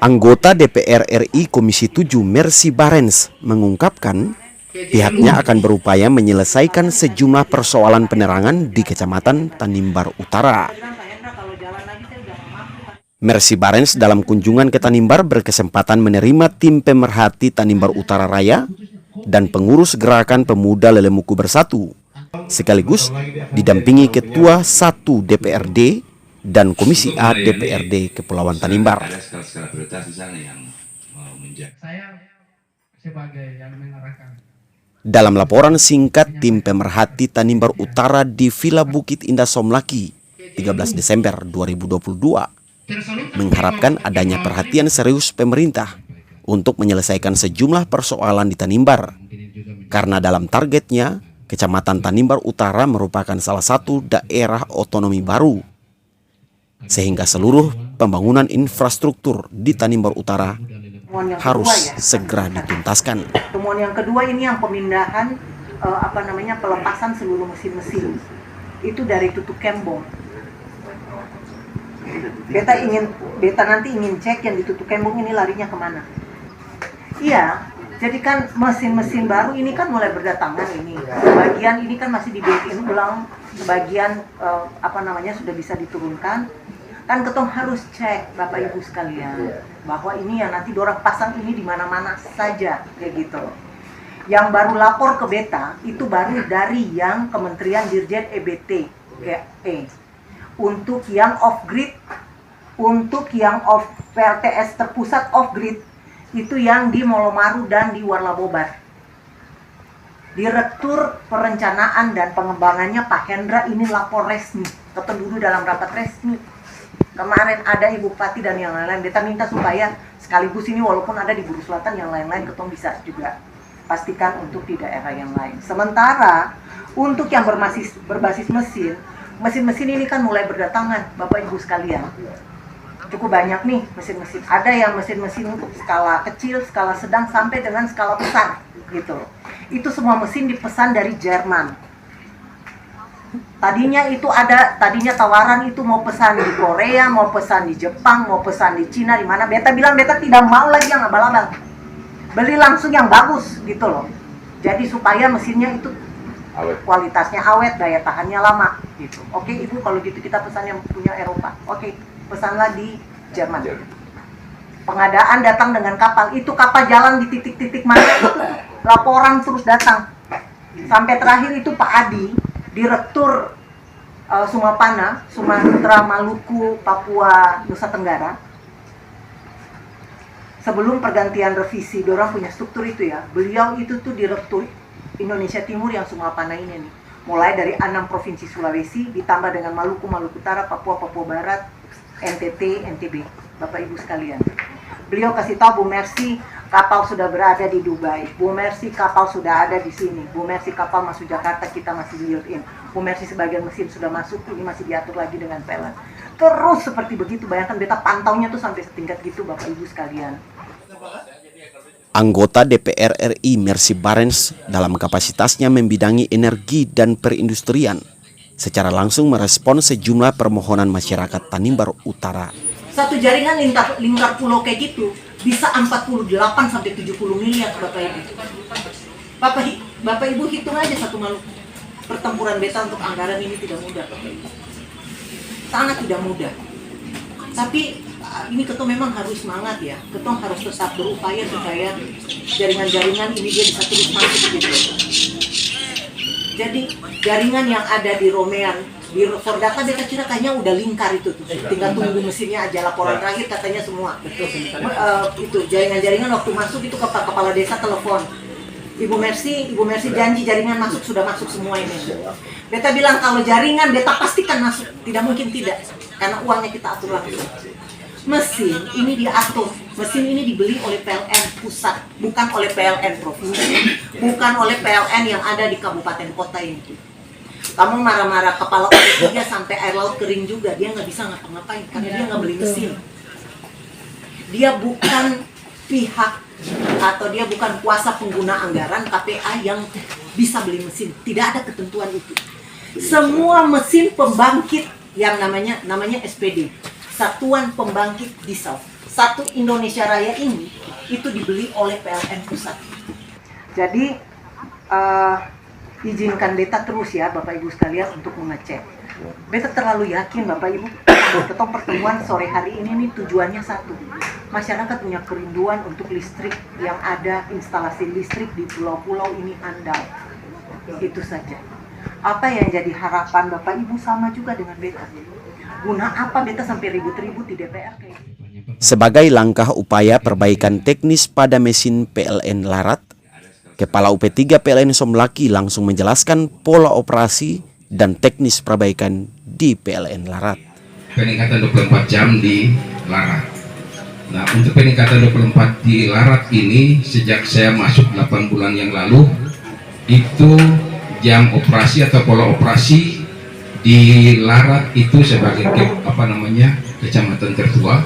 Anggota DPR RI Komisi 7 Mercy Barens mengungkapkan pihaknya akan berupaya menyelesaikan sejumlah persoalan penerangan di Kecamatan Tanimbar Utara. Mercy Barens dalam kunjungan ke Tanimbar berkesempatan menerima tim pemerhati Tanimbar Utara Raya dan pengurus Gerakan Pemuda Lelemuku Bersatu, sekaligus didampingi Ketua 1 DPRD dan Komisi A DPRD Kepulauan Tanimbar. Dalam laporan singkat tim pemerhati Tanimbar Utara di Villa Bukit Indah Somlaki 13 Desember 2022 mengharapkan adanya perhatian serius pemerintah untuk menyelesaikan sejumlah persoalan di Tanimbar, karena dalam targetnya Kecamatan Tanimbar Utara merupakan salah satu daerah otonomi baru, sehingga seluruh pembangunan infrastruktur di Tanimbar Utara harus segera dituntaskan. Temuan yang kedua ini yang pemindahan pelepasan seluruh mesin-mesin itu dari Tutuk Kembong. Beta nanti ingin cek yang di Tutuk Kembong ini larinya kemana. Iya, jadi kan mesin-mesin baru ini kan mulai berdatangan ini. Sebagian ini kan masih di-build-in ulang, sebagian sudah bisa diturunkan. Kan ketong harus cek Bapak Ibu sekalian bahwa ini yang nanti dorang pasang ini di mana-mana saja kayak gitu. Yang baru lapor ke beta itu baru dari yang Kementerian Dirjen EBT untuk yang off grid, untuk yang off PLTS terpusat off grid itu yang di Molomaru dan di Warlabobar. Direktur Perencanaan dan Pengembangannya Pak Hendra ini lapor resmi, ketemu dulu dalam rapat resmi. Kemarin ada Ibu Bupati dan yang lain-lain. Beta minta supaya sekaligus ini walaupun ada di Buru Selatan yang lain-lain ketong bisa juga pastikan untuk di daerah yang lain. Sementara untuk yang berbasis mesin ini kan mulai berdatangan Bapak Ibu sekalian. Cukup banyak nih mesin-mesin. Ada yang mesin-mesin untuk skala kecil, skala sedang sampai dengan skala besar gitu. Itu semua mesin dipesan dari Jerman. Tadinya tawaran itu mau pesan di Korea, mau pesan di Jepang, mau pesan di Cina, di mana. Beta bilang beta tidak mau lagi yang abal-abal. Beli langsung yang bagus gitu loh. Jadi supaya mesinnya itu kualitasnya awet, daya tahannya lama gitu. Oke Ibu, kalau gitu kita pesan yang punya Eropa. Oke, pesanlah di Jerman. Pengadaan datang dengan kapal. Itu kapal jalan di titik-titik mana itu laporan terus datang. Sampai terakhir itu Pak Adi, Direktur Sumapana, Sumatera, Maluku, Papua, Nusa Tenggara. Sebelum pergantian revisi, dorang punya struktur itu ya. Beliau itu tuh Direktur Indonesia Timur yang Sumapana ini nih. Mulai dari 6 provinsi Sulawesi, ditambah dengan Maluku, Maluku Utara, Papua, Papua Barat, NTT, NTB. Bapak Ibu sekalian. Beliau kasih tahu Bu Mercy, kapal sudah berada di Dubai. Bu Mercy, kapal sudah ada di sini. Bu Mercy, kapal masuk Jakarta, kita masih build-in. Bu Mercy, sebagian mesin sudah masuk, ini masih diatur lagi dengan pelan. Terus seperti begitu, bayangkan beta pantaunya tuh sampai setingkat gitu Bapak Ibu sekalian. Anggota DPR RI Mercy Barens dalam kapasitasnya membidangi energi dan perindustrian secara langsung merespon sejumlah permohonan masyarakat Tanimbar Utara. Satu jaringan lingkar pulau kayak gitu bisa 48 sampai 70 miliar Bapak Ibu. Bapak Ibu hitung aja satu Maluku. Pertempuran beta untuk anggaran ini tidak mudah Bapak Ibu. Sangat tidak mudah. Tapi ini ketong memang harus semangat ya. Ketong harus tetap berupaya supaya jaringan-jaringan ini dia bisa terus masuk gitu. Jadi jaringan yang ada di Romean, di Fordata beta kira kayaknya udah lingkar itu tuh. Tinggal tunggu mesinnya aja, laporan terakhir katanya semua. Itu jaringan-jaringan waktu masuk itu kepala desa telepon. Ibu Mercy janji jaringan masuk, sudah masuk semua ini. Beta bilang kalau jaringan beta pastikan masuk, tidak mungkin tidak. Karena uangnya kita atur langsung. Mesin ini diatur, mesin ini dibeli oleh PLN pusat, bukan oleh PLN provinsi, bukan oleh PLN yang ada di kabupaten kota ini. Kamu marah-marah kepala dia sampai air laut kering juga, dia nggak bisa ngapa-ngapain karena dia nggak beli mesin. Dia bukan pihak atau dia bukan kuasa pengguna anggaran KPA yang bisa beli mesin. Tidak ada ketentuan itu. Semua mesin pembangkit yang namanya SPD, Satuan Pembangkit Diesel. satu Indonesia Raya ini itu dibeli oleh PLN pusat. Jadi izinkan beta terus ya Bapak Ibu sekalian untuk mengecek. Beta terlalu yakin Bapak Ibu, ketong pertemuan sore hari ini nih tujuannya satu. Masyarakat punya kerinduan untuk listrik yang ada, instalasi listrik di pulau-pulau ini andal. Itu saja. Apa yang jadi harapan Bapak Ibu sama juga dengan beta. Guna apa beta sampai ribut-ribut di DPR kayak gitu? Sebagai langkah upaya perbaikan teknis pada mesin PLN Larat, Kepala UP3 PLN Somlaki langsung menjelaskan pola operasi dan teknis perbaikan di PLN Larat. Peningkatan 24 jam di Larat. Nah, untuk peningkatan 24 di Larat ini sejak saya masuk 8 bulan yang lalu, itu jam operasi atau pola operasi di Larat itu sebagai kecamatan tertua,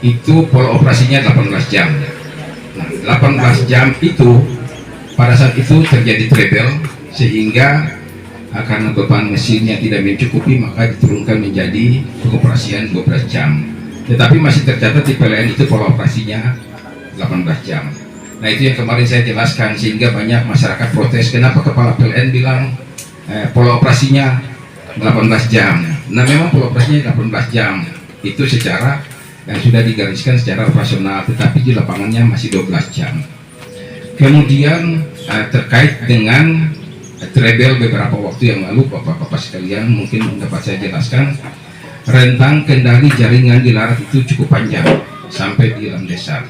itu pola operasinya 18 jam. Nah, 18 jam itu pada saat itu terjadi trouble sehingga karena beban mesinnya tidak mencukupi maka diturunkan menjadi pengoperasian 12 jam. Tetapi masih tercatat di PLN itu pola operasinya 18 jam. Nah, itu yang kemarin saya jelaskan sehingga banyak masyarakat protes kenapa kepala PLN bilang pola operasinya 18 jam. Nah, memang pola operasinya 18 jam. Itu secara yang sudah digariskan secara operasional, tetapi di lapangannya masih 12 jam. Kemudian terkait dengan trouble beberapa waktu yang lalu, Bapak-bapak sekalian mungkin dapat saya jelaskan, rentang kendali jaringan di Larat itu cukup panjang sampai di Lamdesar.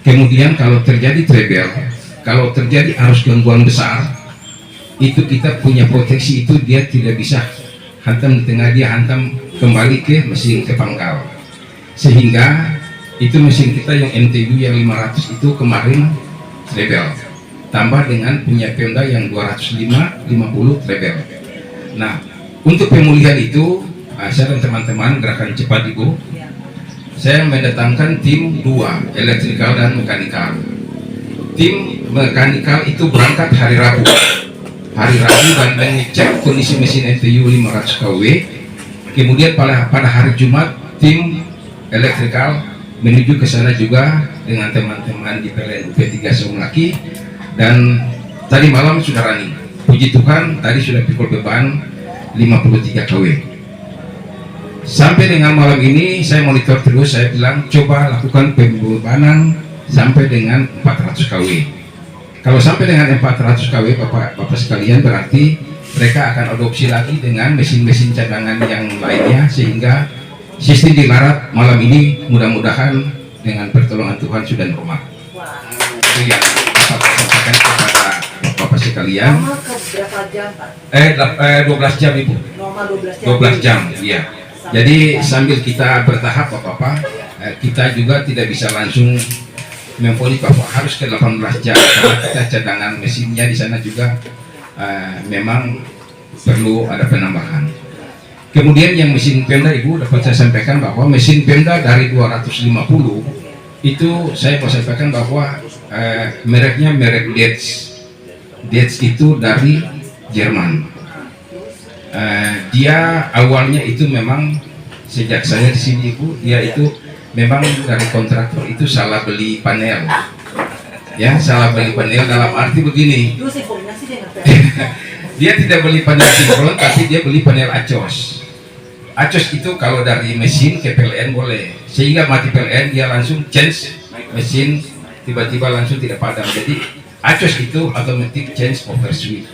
Kemudian kalau terjadi trouble, kalau terjadi arus gangguan besar, itu kita punya proteksi itu dia tidak bisa hantam di tengah, dia hantam kembali ke mesin ke pangkal. Sehingga itu mesin kita yang MTU yang 500 itu kemarin trouble, tambah dengan punya Pemda yang 250 trouble. Nah, untuk pemulihan itu saya dan teman-teman gerakan cepat Ibu, saya mendatangkan tim 2, elektrikal dan mekanikal. Tim mekanikal itu berangkat hari Rabu dan mengecek kondisi mesin MTU 500 kW. Kemudian pada hari Jumat tim elektrikal menuju ke sana juga dengan teman-teman di PLN UP3 Somlaki, dan tadi malam sudah running. Puji Tuhan tadi sudah pikul beban 53 kW. Sampai dengan malam ini saya monitor terus, saya bilang coba lakukan pembebanan sampai dengan 400 kW. Kalau sampai dengan 400 kW Bapak sekalian, berarti mereka akan adopsi lagi dengan mesin-mesin cadangan yang lainnya, sehingga sistem di Larat malam ini mudah-mudahan dengan pertolongan Tuhan sudah normal. Itu yang dapat saya sampaikan kepada Bapak sekalian. Normal ke berapa jam Pak? 12 jam Ibu. Normal 12 jam, iya. Jadi sambil kita bertahap Bapak, kita juga tidak bisa langsung memfonis bahwa harus ke 18 jam karena kita cadangan mesinnya di sana juga memang perlu ada penambahan. Kemudian yang mesin Pemda Ibu dapat saya sampaikan bahwa mesin Pemda dari 250 itu saya mau sampaikan bahwa mereknya merek Dietz. Dietz itu dari Jerman. Dia awalnya itu memang sejak saya di sini Ibu, dia itu memang dari kontraktor itu salah beli panel. Ya, salah beli panel dalam arti begini. Dia tidak beli panel sinkron, tapi dia beli panel acos. Acos itu kalau dari mesin ke PLN boleh, sehingga mati PLN dia langsung change mesin, tiba-tiba langsung tidak padam. Jadi acos itu automatic change over switch.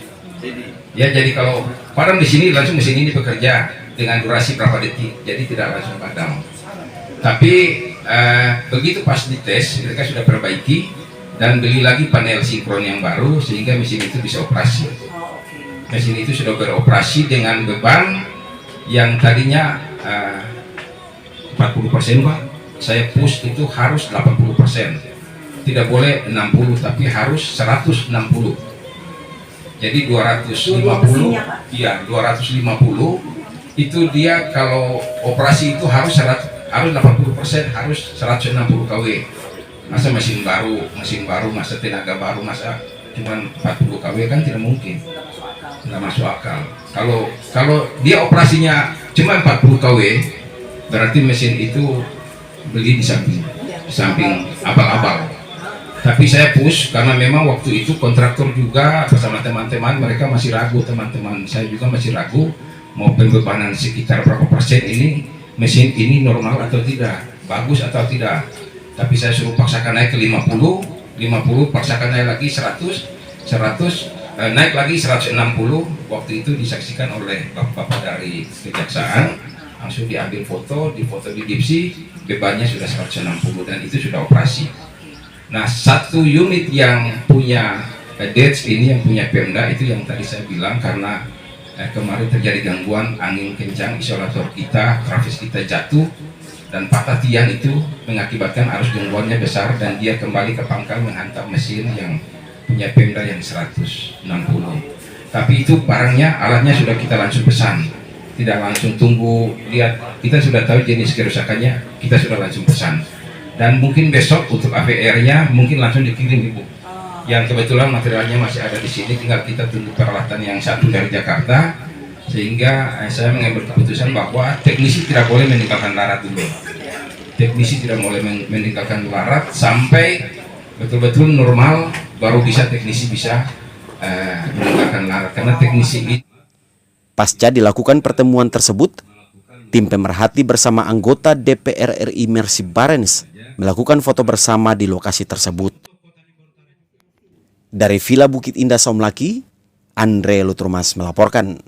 Ya, jadi kalau padam di sini langsung mesin ini bekerja dengan durasi berapa detik, jadi tidak langsung padam. Tapi begitu pas dites mereka sudah perbaiki dan beli lagi panel sinkron yang baru sehingga mesin itu bisa operasi. Mesin itu sudah beroperasi dengan beban yang tadinya 40% Pak, saya push itu harus 80%, tidak boleh 60 tapi harus 160. Jadi 250, iya 250 itu dia kalau operasi itu harus 80%, harus 160 kW. Masa mesin baru, masa tenaga baru, masa cuma 40 kW kan tidak mungkin, tidak masuk akal. Kalau dia operasinya cuma 40 kW, berarti mesin itu beli di samping abal-abal. Tapi saya push karena memang waktu itu kontraktor juga bersama teman-teman, mereka masih ragu, teman-teman saya juga masih ragu mau pembebanan sekitar berapa persen ini, mesin ini normal atau tidak, bagus atau tidak. Tapi saya suruh paksakan naik ke 50, paksakan naik lagi 100, naik lagi 160. Waktu itu disaksikan oleh bapak-bapak dari kejaksaan, langsung diambil foto, difoto di dipsi, bebannya sudah 160 dan itu sudah operasi. Nah, satu unit yang punya DETS ini, yang punya Pemda, itu yang tadi saya bilang karena kemarin terjadi gangguan angin kencang, isolator kita, trafis kita jatuh, dan patah tiang itu mengakibatkan arus gangguannya besar dan dia kembali ke pangkal menghantam mesin yang punya Pemda yang 160. Tapi itu barangnya, alatnya sudah kita langsung pesan, tidak langsung tunggu lihat, kita sudah tahu jenis kerusakannya, kita sudah langsung pesan. Dan mungkin besok untuk APR-nya mungkin langsung dikirim Ibu. Yang kebetulan materialnya masih ada di sini, tinggal kita tunggu peralatan yang satu dari Jakarta. Sehingga saya mengambil keputusan bahwa teknisi tidak boleh meninggalkan larat dulu. Teknisi tidak boleh meninggalkan larat sampai betul-betul normal, baru bisa teknisi bisa meninggalkan larat. Karena teknisi ini. Pasca dilakukan pertemuan tersebut, tim pemerhati bersama anggota DPR RI Mercy Barens melakukan foto bersama di lokasi tersebut. Dari Villa Bukit Indah Somlaki, Andre Luturmas melaporkan.